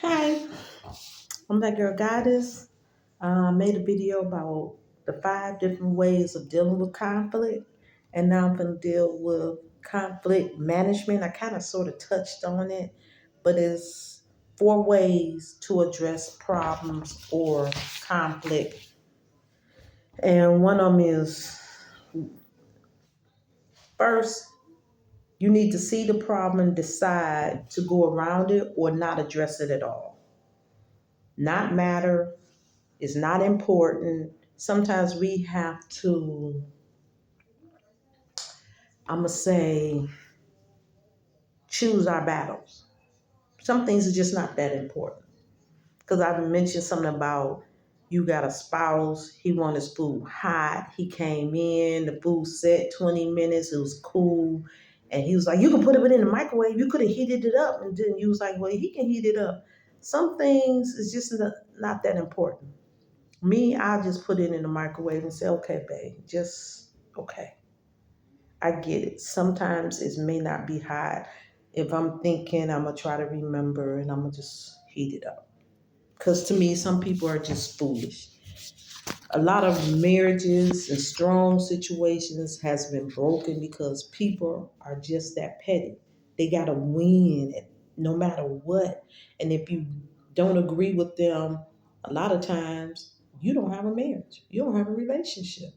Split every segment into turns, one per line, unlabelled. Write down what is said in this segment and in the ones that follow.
Hi, I'm that girl Goddess. I made a video about the 5 different ways of dealing with conflict, and now I'm going to deal with conflict management. I kind of sort of touched on it, but it's 4 ways to address problems or conflict. And one of them is first, you need to see the problem and decide to go around it or not address it at all. Not matter, is not important. Sometimes we have to, I'm going to say, choose our battles. Some things are just not that important. Because I mentioned something about you got a spouse, he wanted his food hot. He came in, the food set 20 minutes, it was cool. And he was like, you can put it in the microwave. You could have heated it up. And then you was like, well, he can heat it up. Some things is just not that important. Me, I'll just put it in the microwave and say, okay, babe, just okay. I get it. Sometimes it may not be hot. If I'm thinking, I'm going to try to remember and I'm going to just heat it up. Because to me, some people are just foolish. A lot of marriages and strong situations has been broken because people are just that petty. They got to win it no matter what. And if you don't agree with them, a lot of times you don't have a marriage. You don't have a relationship.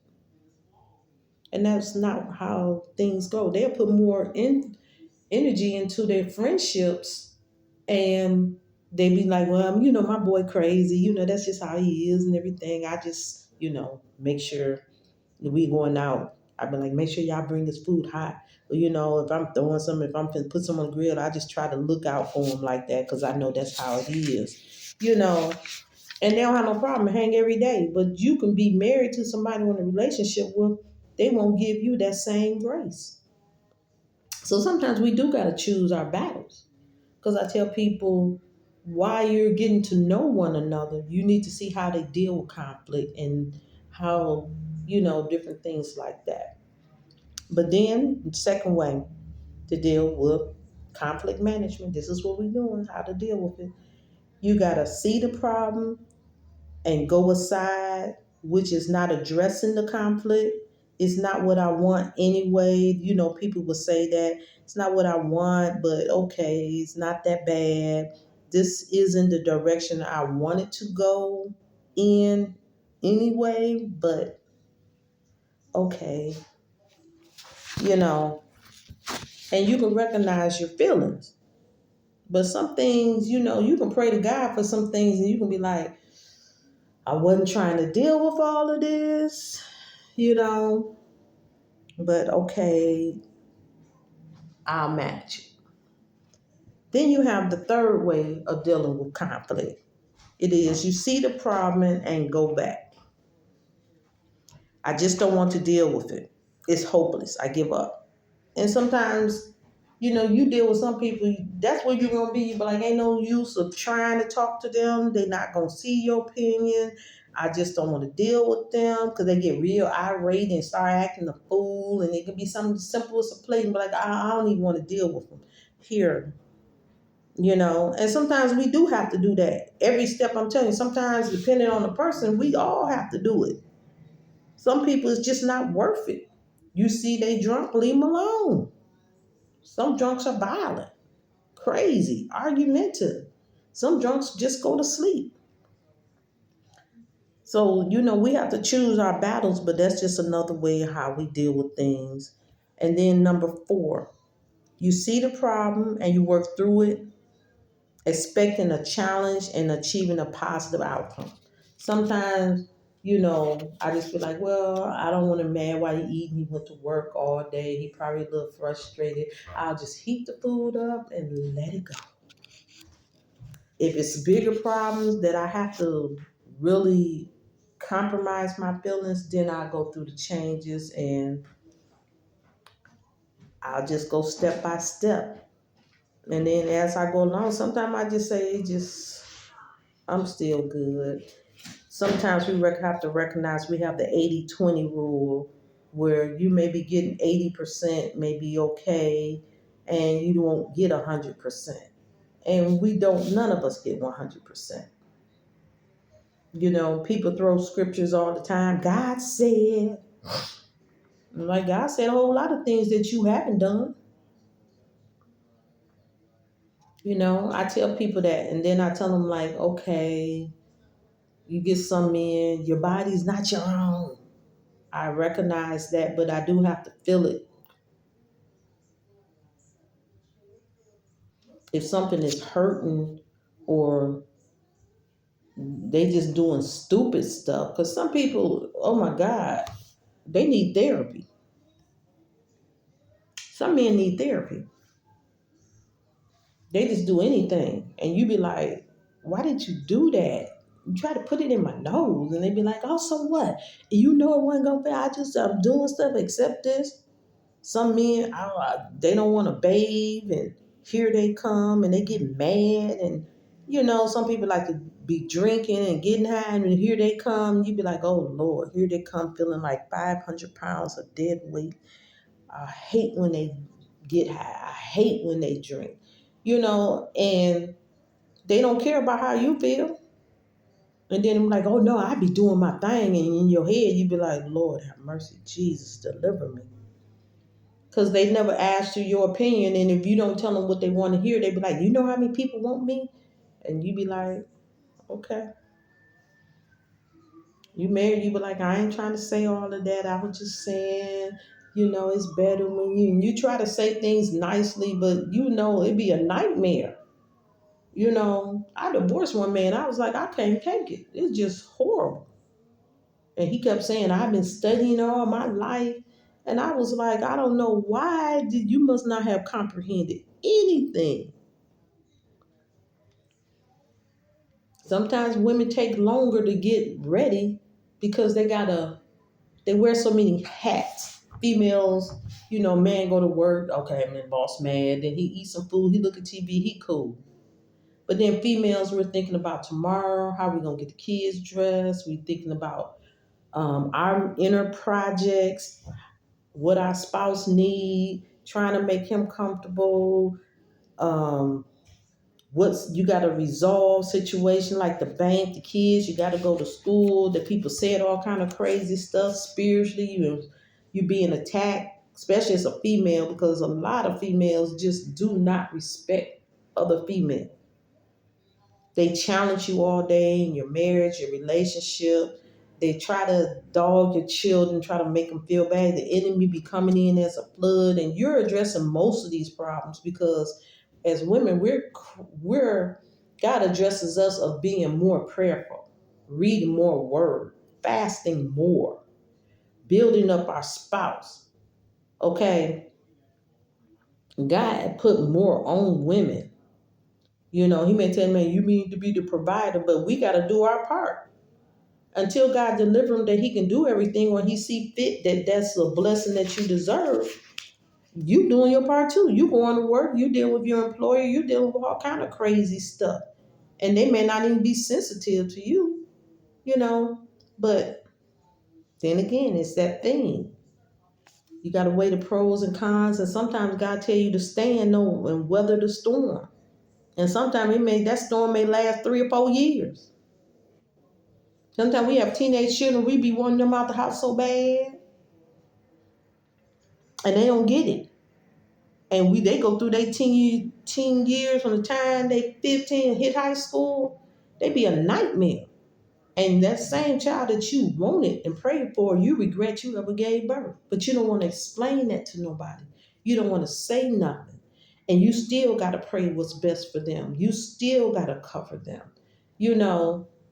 And that's not how things go. They'll put more energy into their friendships and they be like, well, my boy crazy, that's just how he is and everything. I just, make sure that we going out. I've been like, make sure y'all bring this food hot. Or, if I'm throwing something, if I'm finna put some on the grill, I just try to look out for him like that because I know that's how it is, and they don't have no problem hang every day. But you can be married to somebody in a relationship with, they won't give you that same grace. So sometimes we do got to choose our battles. Because I tell people, while you're getting to know one another, you need to see how they deal with conflict and how, different things like that. But then, the second way to deal with conflict management, this is what we're doing, how to deal with it. You got to see the problem and go aside, which is not addressing the conflict. It's not what I want anyway. People will say that it's not what I want, but okay, it's not that bad. This isn't the direction I wanted to go in anyway, but okay, you know, and you can recognize your feelings. But some things, you can pray to God for some things and you can be like, I wasn't trying to deal with all of this, you know, but okay, I'll manage it. Then you have the third way of dealing with conflict. It is you see the problem and go back. I just don't want to deal with it. It's hopeless. I give up. And sometimes, you deal with some people, that's where you're going to be. But like, ain't no use of trying to talk to them. They're not going to see your opinion. I just don't want to deal with them because they get real irate and start acting a fool. And it can be something simple as a plate and be like, I don't even want to deal with them. Here, and sometimes we do have to do that. Every step, I'm telling you, sometimes depending on the person, we all have to do it. Some people, it's just not worth it. You see they drunk, leave them alone. Some drunks are violent, crazy, argumentative. Some drunks just go to sleep. So, we have to choose our battles, but that's just another way how we deal with things. And then number 4, you see the problem and you work through it, expecting a challenge and achieving a positive outcome. Sometimes, I just feel like, well, I don't want him mad while he eating. He went to work all day. He probably a little frustrated. I'll just heat the food up and let it go. If it's bigger problems that I have to really compromise my feelings, then I'll go through the changes and I'll just go step by step. And then as I go along, sometimes I just say, I'm still good. Sometimes we have to recognize we have the 80-20 rule where you may be getting 80%, may be okay, and you won't get 100%. And none of us get 100%. People throw scriptures all the time. God said, like God said a whole lot of things that you haven't done. I tell people that, and then I tell them, like, okay, you get some men, your body's not your own. I recognize that, but I do have to feel it. If something is hurting or they just doing stupid stuff, because some people, oh my God, they need therapy. Some men need therapy. They just do anything. And you be like, why did you do that? You try to put it in my nose. And they be like, oh, so what? You know it wasn't going to be. I'm doing stuff except this. Some men, they don't want to bathe. And here they come and they get mad. And, some people like to be drinking and getting high. And here they come. You be like, oh, Lord, here they come feeling like 500 pounds of dead weight. I hate when they get high. I hate when they drink, and they don't care about how you feel. And then I'm like, oh no, I be doing my thing. And in your head, you be like, Lord have mercy, Jesus, deliver me. Because they never asked you your opinion. And if you don't tell them what they want to hear, they be like, you know how many people want me? And you be like, okay. You married, you be like, I ain't trying to say all of that. I was just saying, it's better when you try to say things nicely, but it'd be a nightmare. I divorced one man. I was like, I can't take it. It's just horrible. And he kept saying, I've been studying all my life. And I was like, I don't know why you must not have comprehended anything. Sometimes women take longer to get ready because they wear so many hats. Females, man go to work, okay, I'm in boss man, then he eat some food, he look at TV, he cool. But then females, we're thinking about tomorrow, how we gonna get the kids dressed, we thinking about our inner projects, what our spouse need, trying to make him comfortable. Um, what's you got to resolve situation like the bank, the kids. You got to go to school. The people said all kind of crazy stuff spiritually. You being attacked, especially as a female, because a lot of females just do not respect other females. They challenge you all day in your marriage, your relationship. They try to dog your children, try to make them feel bad. The enemy be coming in as a flood, and you're addressing most of these problems because, as women, we're God addresses us of being more prayerful, reading more word, fasting more, building up our spouse. Okay, God put more on women. He may tell me, you need to be the provider, but we got to do our part. Until God deliver him that he can do everything when he see fit that that's a blessing that you deserve, you doing your part too. You going to work, you deal with your employer, you dealing with all kind of crazy stuff. And they may not even be sensitive to you, you know. But then again, it's that thing. You got to weigh the pros and cons, and sometimes God tell you to stand no and weather the storm. And sometimes that storm may last 3 or 4 years. Sometimes we have teenage children, we be wanting them out the house so bad, and they don't get it. And they go through their teen years from the time they 15 and hit high school, they be a nightmare. And that same child that you wanted and prayed for, you regret you ever gave birth. But you don't want to explain that to nobody. You don't want to say nothing. And you still got to pray what's best for them. You still got to cover them,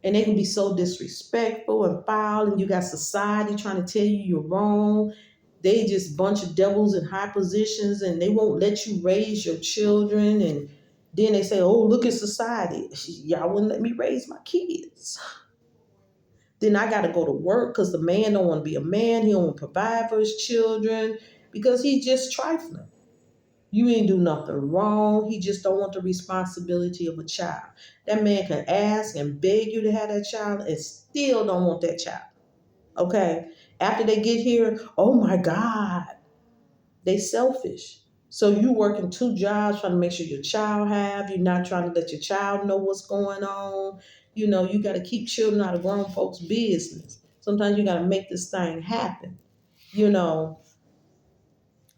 and they can be so disrespectful and foul, and you got society trying to tell you you're wrong. They just bunch of devils in high positions, and they won't let you raise your children. And then they say, oh, look at society. Y'all wouldn't let me raise my kids. Then I got to go to work because the man don't want to be a man. He don't want to provide for his children because he's just trifling. You ain't do nothing wrong. He just don't want the responsibility of a child. That man can ask and beg you to have that child and still don't want that child. Okay? After they get here, oh my God, they selfish. So you working two jobs trying to make sure your child have. You're not trying to let your child know what's going on. You got to keep children out of grown folks' business. Sometimes you got to make this thing happen. You know,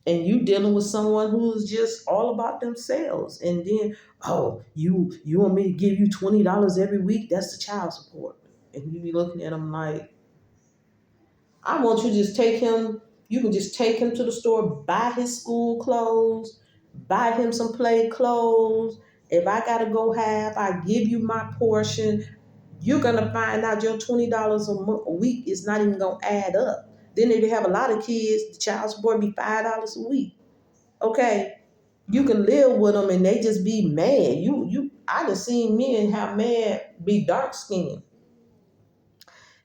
and you dealing with someone who's just all about themselves, and then, oh, you want me to give you $20 every week? That's the child support. And you be looking at them like, I want you to just take him. You can just take him to the store, buy his school clothes, buy him some play clothes. If I gotta go half, I give you my portion. You're gonna find out your $20 a week is not even gonna add up. Then if you have a lot of kids, the child support be $5 a week. Okay, you can live with them and they just be mad. I done seen men have mad, be dark skinned,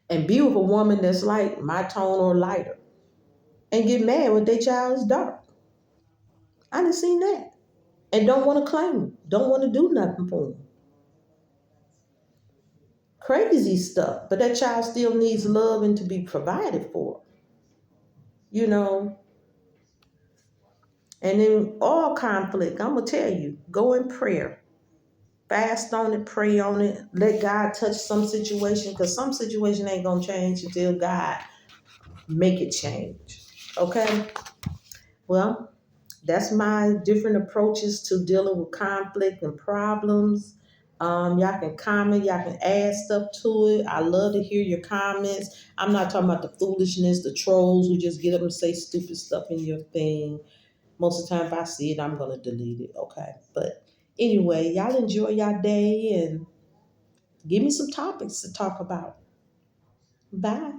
and be with a woman that's like my tone or lighter, and get mad when their child is dark. I done seen that. And don't want to claim them, don't want to do nothing for them. Crazy stuff. But that child still needs love and to be provided for, you know. And in all conflict, I'm going to tell you, go in prayer. Fast on it, pray on it. Let God touch some situation, because some situation ain't going to change until God make it change. Okay? Well, that's my different approaches to dealing with conflict and problems. Y'all can comment, y'all can add stuff to it. I love to hear your comments. I'm not talking about the foolishness, the trolls who just get up and say stupid stuff in your thing. Most of the time, if I see it, I'm going to delete it. Okay. But anyway, y'all enjoy y'all day and give me some topics to talk about. Bye.